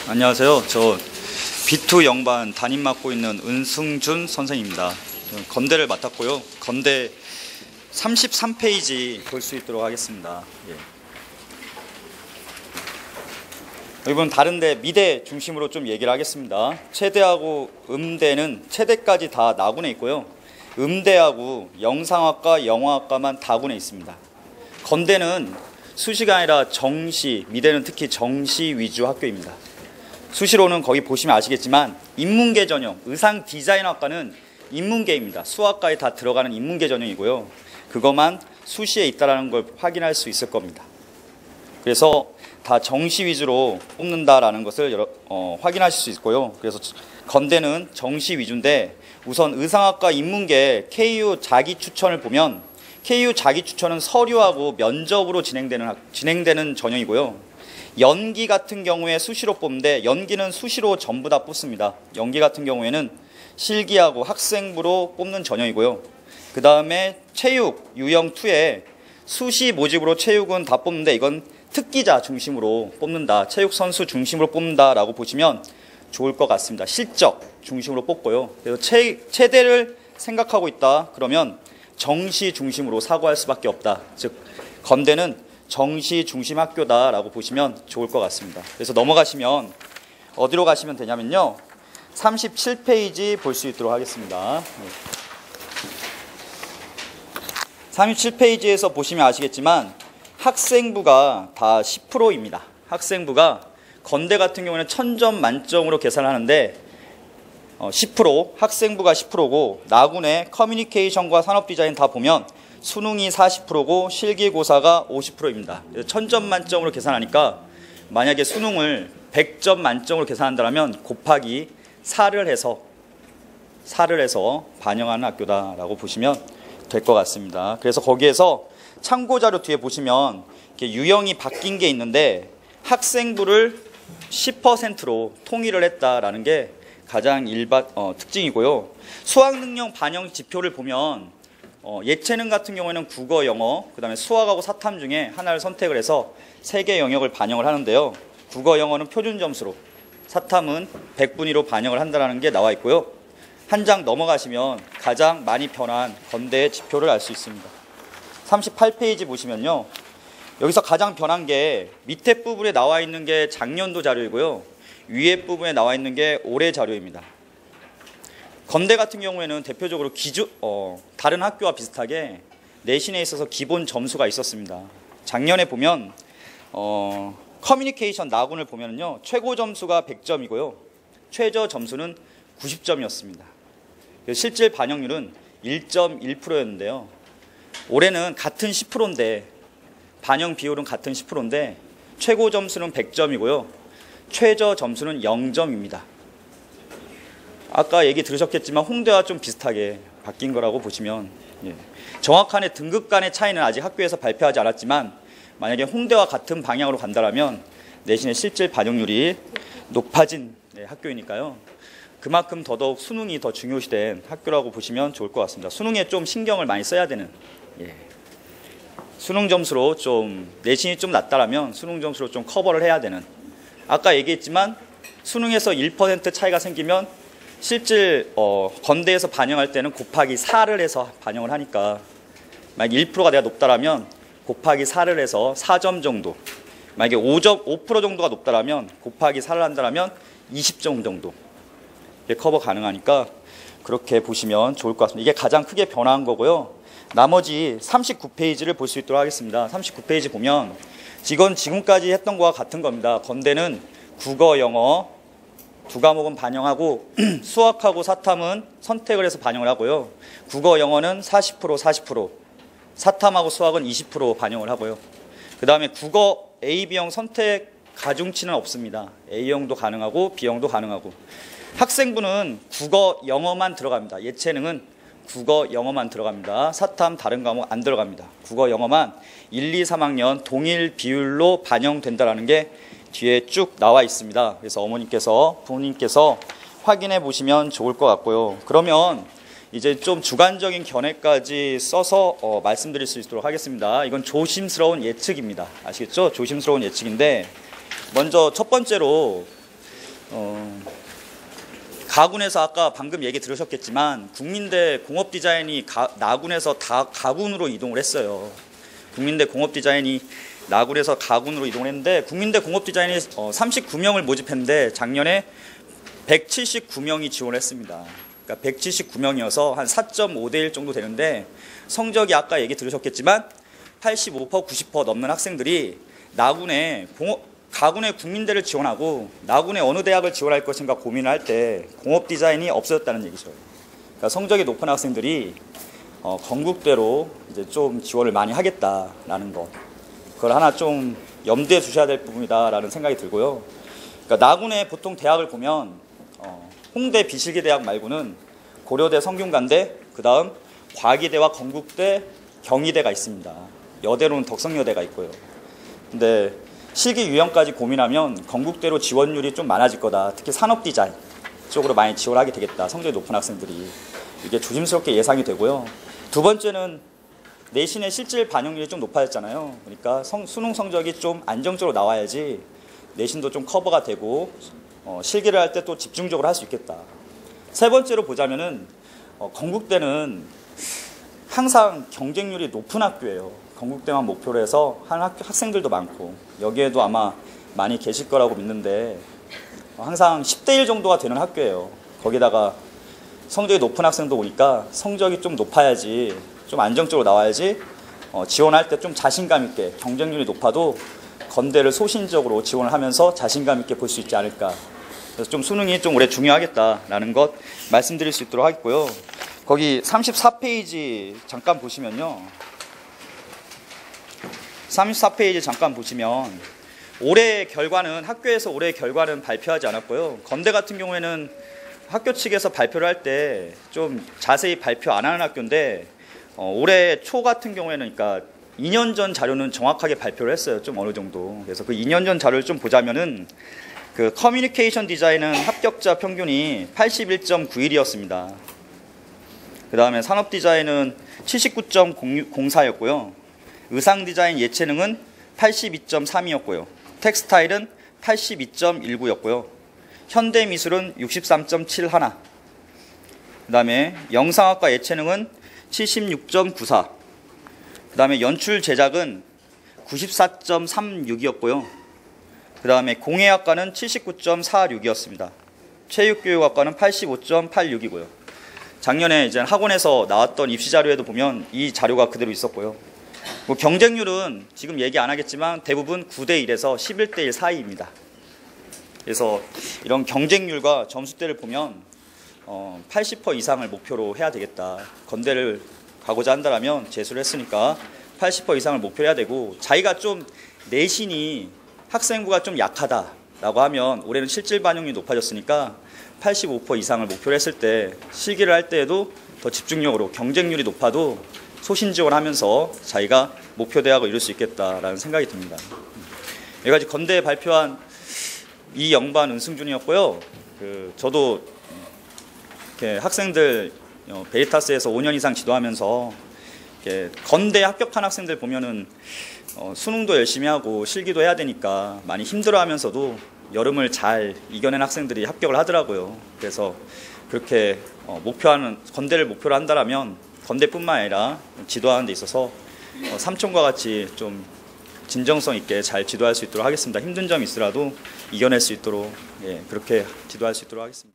안녕하세요. 저 B2 영반 담임 맡고 있는 은승준 선생입니다. 건대를 맡았고요. 건대 33페이지 볼 수 있도록 하겠습니다. 이번 다른데 미대 중심으로 좀 얘기를 하겠습니다. 체대하고 음대는 체대까지 다 나군에 있고요. 음대하고 영상학과, 영어학과만 다군에 있습니다. 건대는 수시가 아니라 정시, 미대는 특히 정시 위주 학교입니다. 수시로는 거기 보시면 아시겠지만 인문계 전형, 의상 디자인학과는 인문계입니다. 수학과에 다 들어가는 인문계 전형이고요. 그것만 수시에 있다는 걸 확인할 수 있을 겁니다. 그래서 다 정시 위주로 뽑는다라는 것을 확인하실 수 있고요. 그래서 건대는 정시 위주인데 우선 의상학과 인문계 KU 자기 추천을 보면 KU 자기 추천은 서류하고 면접으로 진행되는 전형이고요. 연기 같은 경우에 수시로 뽑는데 연기는 수시로 전부 다 뽑습니다. 연기 같은 경우에는 실기하고 학생부로 뽑는 전형이고요. 그 다음에 체육 유형2에 수시 모집으로 체육은 다 뽑는데 이건 특기자 중심으로 뽑는다. 체육 선수 중심으로 뽑는다라고 보시면 좋을 것 같습니다. 실적 중심으로 뽑고요. 그래서 체대를 생각하고 있다. 그러면 정시 중심으로 사고할 수밖에 없다. 즉 건대는 정시 중심 학교다라고 보시면 좋을 것 같습니다. 그래서 넘어가시면 어디로 가시면 되냐면요. 37페이지 볼 수 있도록 하겠습니다. 37페이지에서 보시면 아시겠지만 학생부가 다 10%입니다. 학생부가 건대 같은 경우는 1000점 만점으로 계산하는데 10%, 학생부가 10%고 나군의 커뮤니케이션과 산업디자인 다 보면 수능이 40%고 실기고사가 50%입니다. 1000점 만점으로 계산하니까 만약에 수능을 100점 만점으로 계산한다면 곱하기 4를 해서 반영하는 학교다라고 보시면 될 것 같습니다. 그래서 거기에서 참고자료 뒤에 보시면 이렇게 유형이 바뀐 게 있는데 학생부를 10%로 통일을 했다라는 게 가장 특징이고요. 수학능력 반영 지표를 보면 예체능 같은 경우에는 국어, 영어, 그 다음에 수학하고 사탐 중에 하나를 선택을 해서 3개 영역을 반영을 하는데요. 국어, 영어는 표준 점수로, 사탐은 100분위로 반영을 한다는 게 나와 있고요. 한 장 넘어가시면 가장 많이 변한 건대의 지표를 알 수 있습니다. 38페이지 보시면요. 여기서 가장 변한 게 밑에 부분에 나와 있는 게 작년도 자료이고요. 위에 부분에 나와 있는 게 올해 자료입니다. 건대 같은 경우에는 대표적으로 다른 학교와 비슷하게 내신에 있어서 기본 점수가 있었습니다. 작년에 보면 커뮤니케이션 나군을 보면요. 최고 점수가 100점이고요. 최저 점수는 90점이었습니다. 실질 반영률은 1.1%였는데요. 올해는 같은 10%인데 반영 비율은 같은 10%인데 최고 점수는 100점이고요. 최저 점수는 0점입니다. 아까 얘기 들으셨겠지만 홍대와 좀 비슷하게 바뀐 거라고 보시면 정확한 등급 간의 차이는 아직 학교에서 발표하지 않았지만 만약에 홍대와 같은 방향으로 간다면 내신의 실질 반영률이 높아진 학교이니까요. 그만큼 더더욱 수능이 더 중요시된 학교라고 보시면 좋을 것 같습니다. 수능에 좀 신경을 많이 써야 되는 수능 점수로 좀 내신이 좀 낮다라면 수능 점수로 좀 커버를 해야 되는 아까 얘기했지만 수능에서 1% 차이가 생기면 실질 건대에서 반영할 때는 곱하기 4를 해서 반영을 하니까 만약에 1%가 내가 높다라면 곱하기 4를 해서 4점 정도 만약에 5% 정도가 높다라면 곱하기 4를 한다면 20점 정도 커버 가능하니까 그렇게 보시면 좋을 것 같습니다. 이게 가장 크게 변화한 거고요. 나머지 39페이지를 볼 수 있도록 하겠습니다. 39페이지 보면 이건 지금까지 했던 거와 같은 겁니다. 건대는 국어, 영어 두 과목은 반영하고 수학하고 사탐은 선택을 해서 반영을 하고요. 국어, 영어는 40%, 사탐하고 수학은 20% 반영을 하고요. 그 다음에 국어 A, B형 선택 가중치는 없습니다. A형도 가능하고 B형도 가능하고 학생부는 국어, 영어만 들어갑니다. 예체능은 국어, 영어만 들어갑니다. 사탐 다른 과목 안 들어갑니다. 국어, 영어만 1, 2, 3학년 동일 비율로 반영된다는 게 뒤에 쭉 나와 있습니다. 그래서 어머님께서 부모님께서 확인해 보시면 좋을 것 같고요. 그러면 이제 좀 주관적인 견해까지 써서 말씀드릴 수 있도록 하겠습니다. 이건 조심스러운 예측입니다. 아시겠죠? 조심스러운 예측인데 먼저 첫 번째로 가군에서 아까 방금 얘기 들으셨겠지만 국민대 공업디자인이 나군에서 다 가군으로 이동을 했어요. 국민대 공업디자인이 나군에서 가군으로 이동을 했는데 국민대 공업디자인이 39명을 모집했는데 작년에 179명이 지원했습니다. 그러니까 179명이어서 한 4.5대 1 정도 되는데 성적이 아까 얘기 들으셨겠지만 85%, 90% 넘는 학생들이 가군의 국민대를 지원하고 나군의 어느 대학을 지원할 것인가 고민을 할 때 공업디자인이 없어졌다는 얘기죠. 그러니까 성적이 높은 학생들이 건국대로 이제 좀 지원을 많이 하겠다라는 거. 그걸 하나 좀 염두에 두셔야 될 부분이다라는 생각이 들고요. 그러니까 나군의 보통 대학을 보면 홍대 비실기대학 말고는 고려대 성균관대, 그 다음 과기대와 건국대, 경희대가 있습니다. 여대로는 덕성여대가 있고요. 근데 실기 유형까지 고민하면 건국대로 지원율이 좀 많아질 거다. 특히 산업디자인 쪽으로 많이 지원하게 되겠다. 성적이 높은 학생들이. 이게 조심스럽게 예상이 되고요. 두 번째는 내신의 실질 반영률이 좀 높아졌잖아요. 그러니까 수능 성적이 좀 안정적으로 나와야지 내신도 좀 커버가 되고 실기를 할 때 또 집중적으로 할 수 있겠다. 세 번째로 보자면은 건국대는 항상 경쟁률이 높은 학교예요. 건국대만 목표로 해서 하는 학생들도 많고 여기에도 아마 많이 계실 거라고 믿는데 항상 10대 1 정도가 되는 학교예요. 거기다가 성적이 높은 학생도 오니까 성적이 좀 높아야지 좀 안정적으로 나와야지 지원할 때 좀 자신감 있게 경쟁률이 높아도 건대를 소신적으로 지원을 하면서 자신감 있게 볼 수 있지 않을까. 그래서 좀 수능이 좀 올해 중요하겠다라는 것 말씀드릴 수 있도록 하겠고요. 거기 34페이지 잠깐 보시면요. 34페이지 잠깐 보시면 올해의 결과는 학교에서 올해의 결과는 발표하지 않았고요. 건대 같은 경우에는 학교 측에서 발표를 할 때 좀 자세히 발표 안 하는 학교인데 올해 초 같은 경우에는 그러니까 2년 전 자료는 정확하게 발표를 했어요. 좀 어느 정도. 그래서 그 2년 전 자료를 좀 보자면은 그 커뮤니케이션 디자인은 합격자 평균이 81.91이었습니다. 그 다음에 산업 디자인은 79.04였고요. 의상 디자인 예체능은 82.3이었고요. 텍스타일은 82.19였고요. 현대 미술은 63.71. 그 다음에 영상학과 예체능은 76.94. 그 다음에 연출 제작은 94.36이었고요. 그 다음에 공예학과는 79.46이었습니다. 체육교육학과는 85.86이고요. 작년에 이제 학원에서 나왔던 입시 자료에도 보면 이 자료가 그대로 있었고요. 경쟁률은 지금 얘기 안 하겠지만 대부분 9대 1에서 11대 1 사이입니다. 그래서 이런 경쟁률과 점수대를 보면 80% 이상을 목표로 해야 되겠다. 건대를 가고자 한다면 재수를 했으니까 80% 이상을 목표로 해야 되고 자기가 좀 내신이 학생부가 좀 약하다라고 하면 올해는 실질 반영률이 높아졌으니까 85% 이상을 목표로 했을 때 실기를 할 때에도 더 집중력으로 경쟁률이 높아도 소신지원하면서 자기가 목표 대학을 이룰 수 있겠다라는 생각이 듭니다. 여기까지 건대에 발표한 이영반 은승준이었고요. 저도 이렇게 학생들 베리타스에서 5년 이상 지도하면서 이렇게 건대에 합격한 학생들 보면은 수능도 열심히 하고 실기도 해야 되니까 많이 힘들어하면서도 여름을 잘 이겨낸 학생들이 합격을 하더라고요. 그래서 그렇게 건대를 목표로 한다면 건대뿐만 아니라 지도하는 데 있어서 삼촌과 같이 좀 진정성 있게 잘 지도할 수 있도록 하겠습니다. 힘든 점이 있으라도 이겨낼 수 있도록 그렇게 지도할 수 있도록 하겠습니다.